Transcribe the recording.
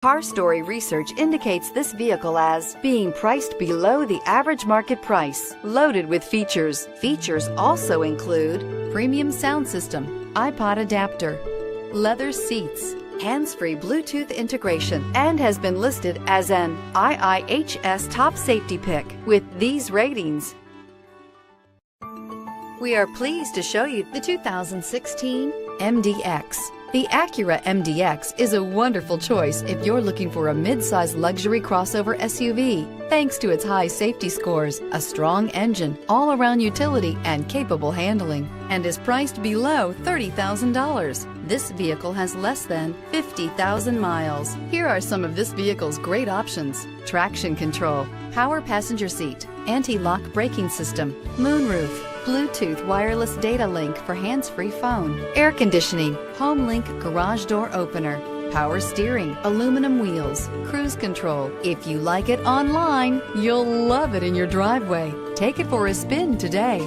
Car Story research indicates this vehicle as being priced below the average market price, loaded with features. Features also include premium sound system, iPod adapter, leather seats, hands-free Bluetooth integration, and has been listed as an IIHS top safety pick with these ratings. We are pleased to show you the 2016 MDX. The Acura MDX is a wonderful choice if you're looking for a mid-size luxury crossover SUV. Thanks to its high safety scores, a strong engine, all-around utility, and capable handling, and is priced below $30,000. This vehicle has less than 50,000 miles. Here are some of this vehicle's great options: traction control, power passenger seat, anti-lock braking system, moonroof, Bluetooth wireless data link for hands-free phone, air conditioning, home link garage door opener, power steering, aluminum wheels, cruise control. If you like it online, you'll love it in your driveway. Take it for a spin today.